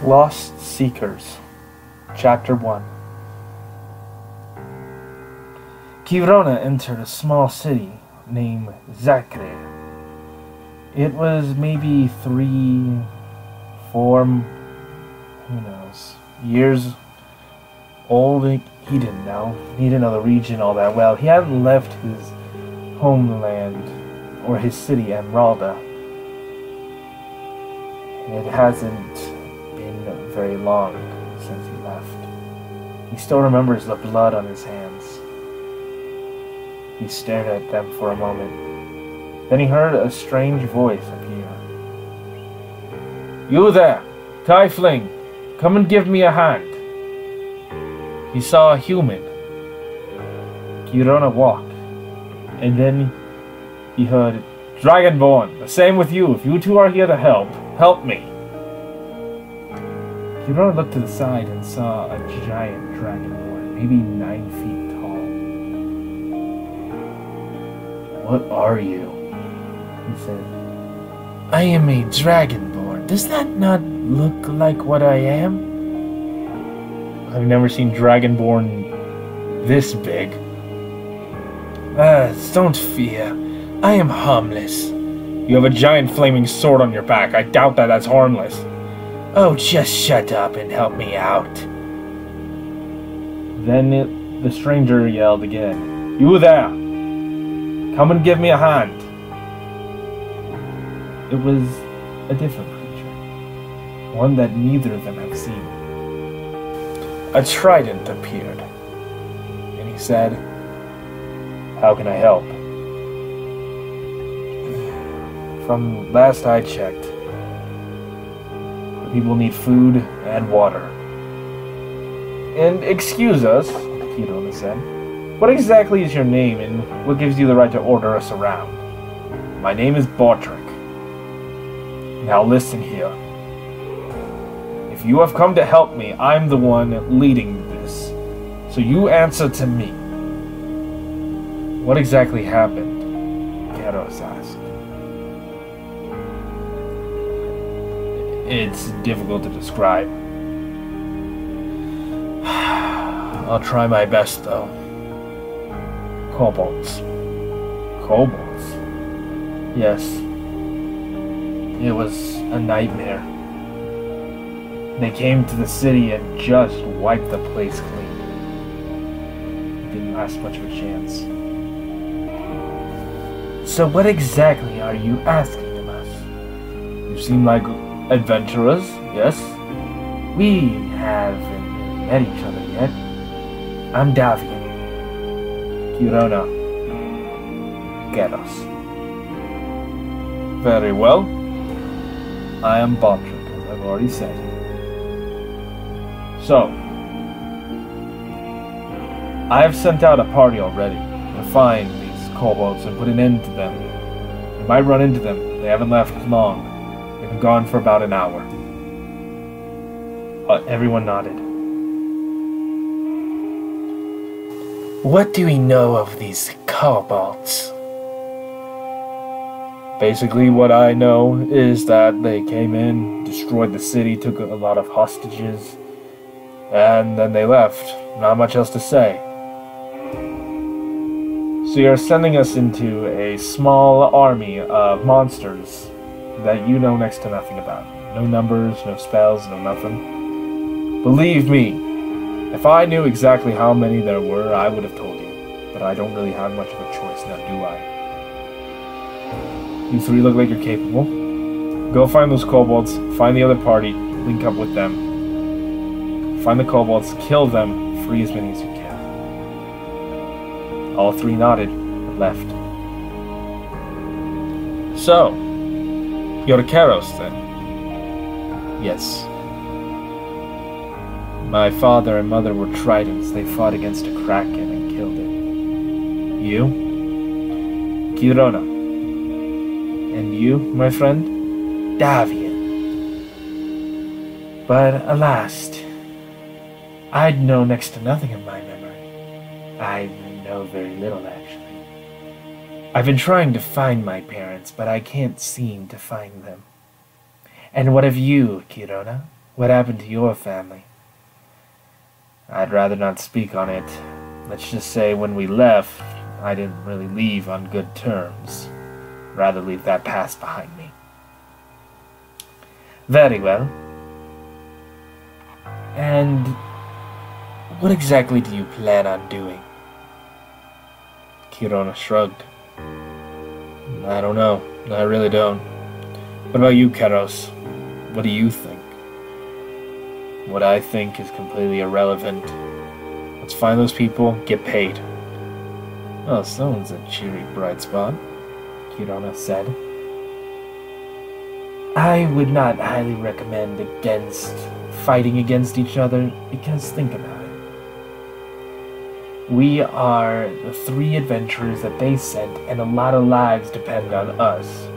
Lost Seekers, Chapter 1. Kirona entered a small city named Zakre. It was maybe 3, 4, who knows, years old. He didn't know. He didn't know the region all that well. He hadn't left his homeland or his city, Emeralda. It hasn't been very long since he left. He still remembers the blood on his hands. He stared at them for a moment. Then he heard a strange voice appear. "You there, Tiefling! Come and give me a hand." He saw a human. Kirona walked, and then he heard, "Dragonborn, the same with you. If you two are here to help me." Kirona looked to the side and saw a giant dragonborn, maybe 9 feet tall. "What are you?" he said. "I am a dragonborn. Does that not look like what I am?" "I've never seen dragonborn this big." Don't fear. I am harmless." "You have a giant flaming sword on your back. I doubt that that's harmless." "Oh, just shut up and help me out." Then the stranger yelled again. "You there! Come and give me a hand." It was a different creature, one that neither of them have seen. A trident appeared, and he said, "How can I help?" "From last I checked, the people need food and water." "And excuse us," Kirona said, "what exactly is your name and what gives you the right to order us around?" "My name is Baldric. Now listen here. If you have come to help me, I'm the one leading this. So you answer to me." "What exactly happened?" Keros asked. "It's difficult to describe. I'll try my best, though. Kobolds." "Kobolds?" "Yes. It was a nightmare. They came to the city and just wiped the place clean. It didn't last much of a chance." "So what exactly are you asking of us?" "You seem like adventurers, yes?" "We haven't really met each other yet. I'm Davian. Kirona. Keros." "Very well. I am Baldric, as I've already said. So, I have sent out a party already to find these kobolds and put an end to them. You might run into them. They haven't left long. They've been gone for about an hour." Everyone nodded. "What do we know of these kobolds?" "Basically, what I know is that they came in, destroyed the city, took a lot of hostages, and then they left. Not much else to say." "So you're sending us into a small army of monsters that you know next to nothing about. No numbers, no spells, no nothing." "Believe me, if I knew exactly how many there were, I would have told you. But I don't really have much of a choice now, do I? You three look like you're capable. Go find those kobolds, find the other party, link up with them. Find the kobolds, kill them, free as many as you can." All three nodded and left. "So, you're Keros then?" "Yes. My father and mother were tridents. They fought against a kraken and killed it." "You?" "Kirona." "And you, my friend?" "Davian. But alas, I'd know next to nothing of my memory. I know very little, actually. I've been trying to find my parents, but I can't seem to find them. And what of you, Kirona? What happened to your family? I'd rather not speak on it. Let's just say when we left, I didn't really leave on good terms. Rather leave that past behind me. Very well. And what exactly do you plan on doing? Kirona shrugged. I don't know. I really don't. What about you, Keros? What do you think? What I think is completely irrelevant. Let's find those people, get paid. Oh, someone's a cheery bright spot, Kirona said. I would not highly recommend against fighting against each other, because think about it. We are the 3 adventurers that they sent, and a lot of lives depend on us.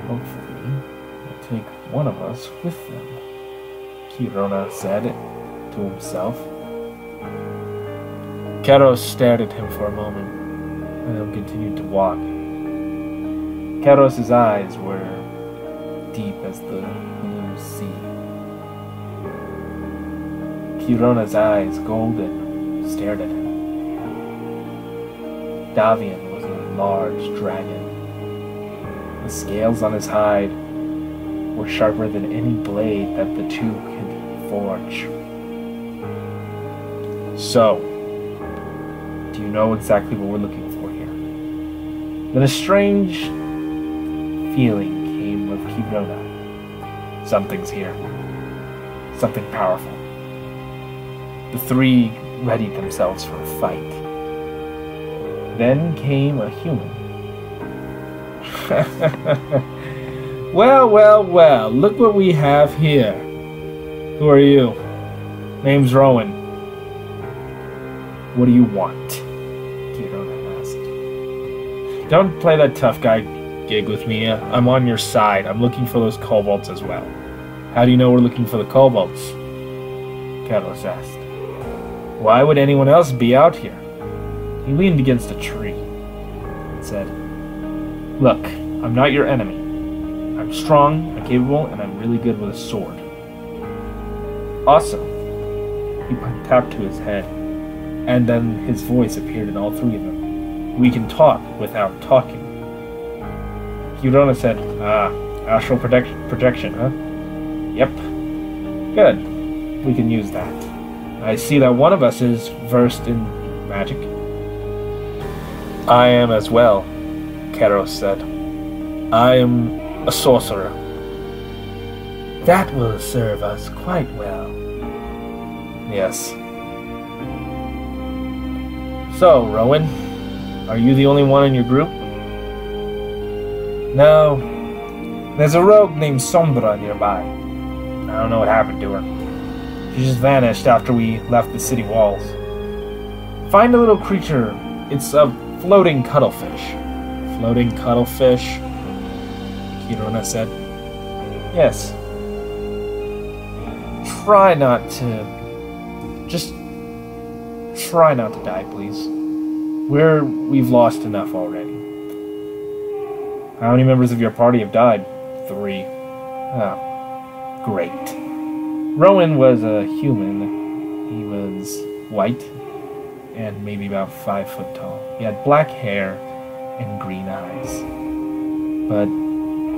Hopefully, they'll take one of us with them, Kirona said to himself. Keros stared at him for a moment, and then continued to walk. Keros' eyes were deep as the blue sea. Kirona's eyes, golden, stared at him. Davian was a large dragon. The scales on his hide were sharper than any blade that the 2 could forge. So, do you know exactly what we're looking for here? Then a strange feeling came of Kirona. Something's here. Something powerful. The 3 readied themselves for a fight. Then came a human. Well, look what we have here. Who are you? Name's Rowan. What do you want? Kirona asked. Don't play that tough guy gig with me. I'm on your side. I'm looking for those kobolds as well. How do you know we're looking for the kobolds? Keros asked. Why would anyone else be out here? He leaned against a tree and said, Look, I'm not your enemy. I'm strong, I'm capable, and I'm really good with a sword. Awesome. He tapped to his head, and then his voice appeared in all 3 of them. We can talk without talking. Kirona said, astral projection, huh? Yep. Good. We can use that. I see that one of us is versed in magic. I am as well, Keros said. I am a sorcerer. That will serve us quite well. Yes. So, Rowan, are you the only one in your group? No. There's a rogue named Sombra nearby. I don't know what happened to her. She just vanished after we left the city walls. Find a little creature. It's a floating cuttlefish. Floating cuttlefish? Kirona said. Yes. Try not to... Just... try not to die, please. We've lost enough already. How many members of your party have died? 3. Oh, great. Rowan was a human. He was white and maybe about 5 foot tall. He had black hair and green eyes. But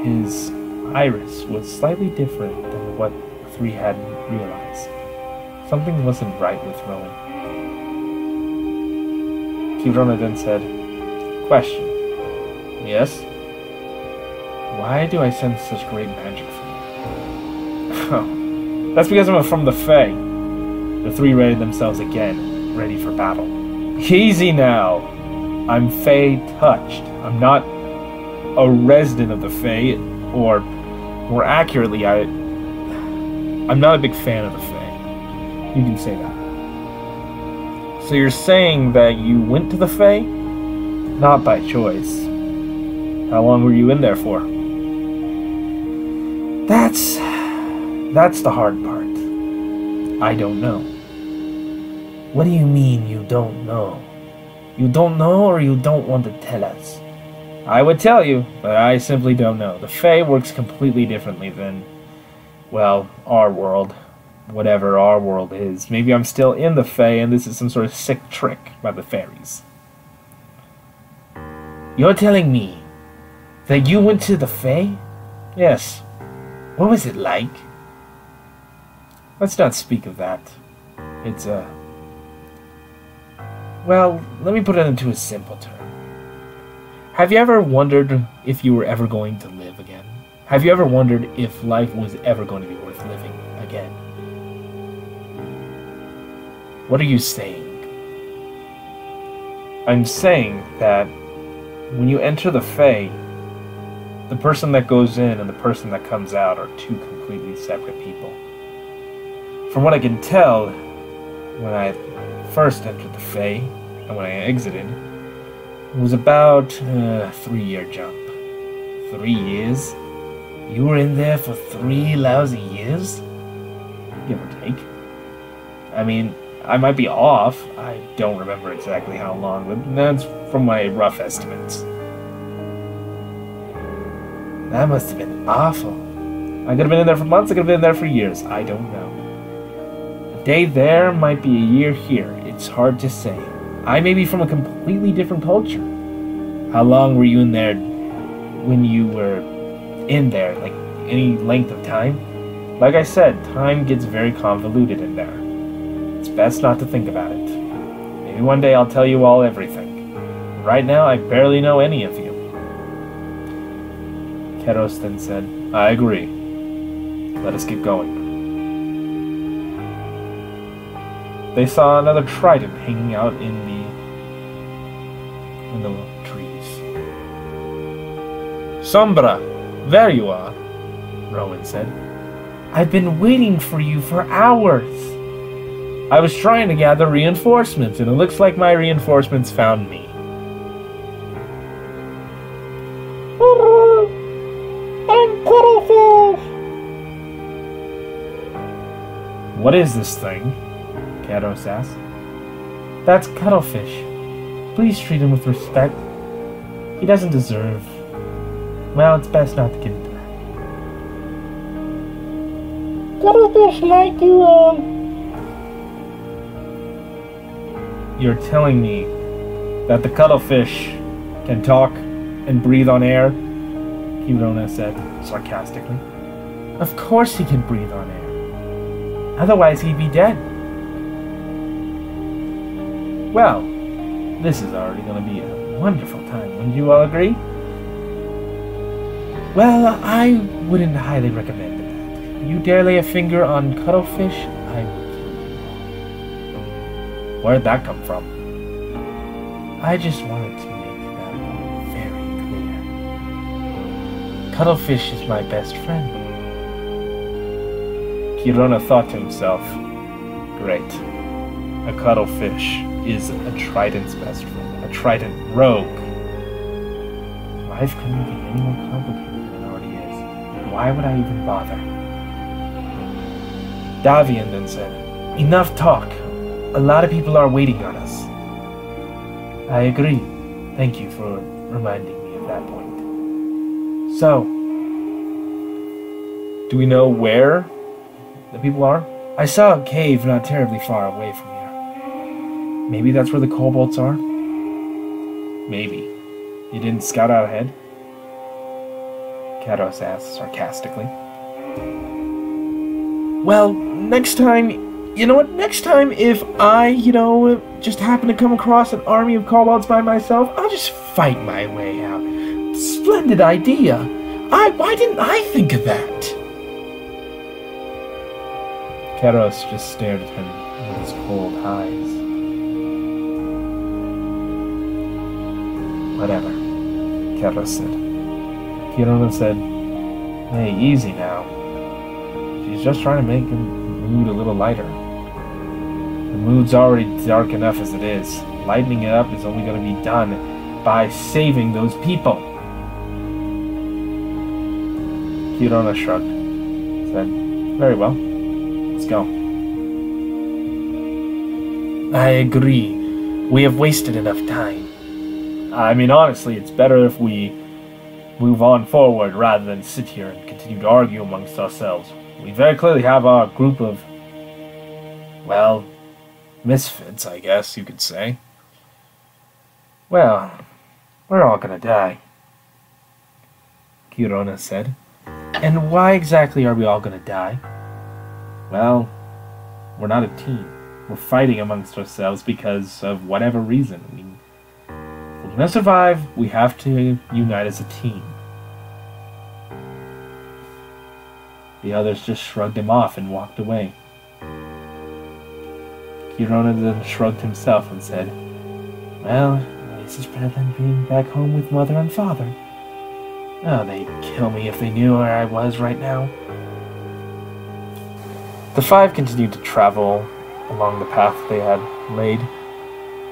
his iris was slightly different than what 3 had realized. Something wasn't right with Rowan. Kirona then said, Question. Yes? Why do I sense such great magic from you? Oh, that's because I'm from the Fae. The 3 readied themselves again, ready for battle. Easy now! I'm Fae touched. I'm not a resident of the Fae, or more accurately, I'm not a big fan of the Fae. You can say that. So you're saying that you went to the Fae? Not by choice. How long were you in there for? That's the hard part. I don't know. What do you mean you don't know? You don't know or you don't want to tell us? I would tell you, but I simply don't know. The Fae works completely differently than Well, our world. Whatever our world is. Maybe I'm still in the Fae and this is some sort of sick trick by the fairies. You're telling me that you went to the Fae? Yes. What was it like? Let's not speak of that. It's well, let me put it into a simple term. Have you ever wondered if you were ever going to live again? Have you ever wondered if life was ever going to be worth living again? What are you saying? I'm saying that when you enter the Fae, the person that goes in and the person that comes out are two completely separate people. From what I can tell, when I first entered the Fae and when I exited, it was about a 3-year jump. 3 years? You were in there for 3 lousy years? Give or take. I mean, I might be off. I don't remember exactly how long, but that's from my rough estimates. That must have been awful. I could have been in there for months, I could have been in there for years. I don't know. A day there might be a year here. It's hard to say. I may be from a completely different culture. How long were you in there when you were in there? Like, any length of time? Like I said, time gets very convoluted in there. It's best not to think about it. Maybe one day I'll tell you all everything. Right now, I barely know any of you. Keros then said, I agree. Let us get going. They saw another trident hanging out in the trees. Sombra, there you are, Rowan said. I've been waiting for you for hours. I was trying to gather reinforcements, and it looks like my reinforcements found me. What is this thing? Keros asked. That's Cuttlefish. Please treat him with respect. He doesn't deserve... Well, it's best not to get into that. Cuttlefish like you, You're telling me that the cuttlefish can talk and breathe on air? Kirona said, sarcastically. Of course he can breathe on air. Otherwise he'd be dead. Well, this is already going to be a wonderful time, wouldn't you all agree? Well, I wouldn't highly recommend that. You dare lay a finger on cuttlefish, I will kill you. Where'd that come from? I just wanted to make that very clear. Cuttlefish is my best friend. Kirona thought to himself, great. A cuttlefish is a trident's best friend. A trident rogue. Life couldn't be any more complicated than it already is. Why would I even bother? Davian then said, enough talk. A lot of people are waiting on us. I agree. Thank you for reminding me of that point. So, do we know where the people are? I saw a cave not terribly far away from here. Maybe that's where the kobolds are? Maybe. You didn't scout out ahead? Keros asked sarcastically. Well, next time, you know what? Next time, if I, just happen to come across an army of kobolds by myself, I'll just fight my way out. Splendid idea. Why didn't I think of that? Keros just stared at him with his cold eyes. Whatever, Keros said. Kirona said, hey, easy now. She's just trying to make the mood a little lighter. The mood's already dark enough as it is. Lightening it up is only going to be done by saving those people. Kirona shrugged. Said, very well. Let's go. I agree. We have wasted enough time. I mean, honestly, it's better if we move on forward rather than sit here and continue to argue amongst ourselves. We very clearly have our group of, well, misfits, I guess you could say. Well, we're all gonna die, Kirona said. And why exactly are we all gonna die? Well, we're not a team. We're fighting amongst ourselves because of whatever reason. If we're gonna survive, we have to unite as a team. The others just shrugged him off and walked away. Kirona then shrugged himself and said, well, this is better than being back home with mother and father. Oh, they'd kill me if they knew where I was right now. The five continued to travel along the path they had laid,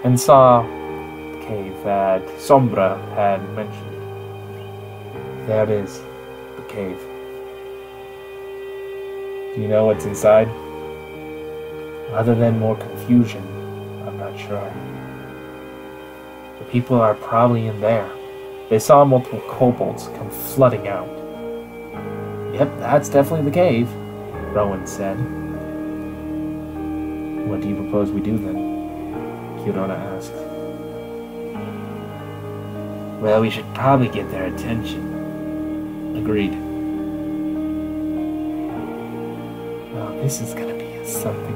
and saw the cave that Sombra had mentioned. There it is, the cave. Do you know what's inside? Other than more confusion, I'm not sure. The people are probably in there. They saw multiple kobolds come flooding out. Yep, that's definitely the cave, Rowan said. What do you propose we do then? Kirona asked. Well, we should probably get their attention. Agreed. Oh, this is gonna be a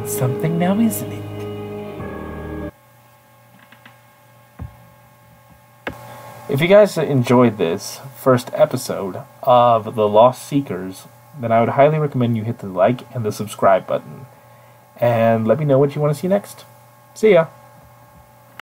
something now, isn't it? If you guys enjoyed this first episode of The Lost Seekers, then I would highly recommend you hit the like and the subscribe button. And let me know what you want to see next. See ya!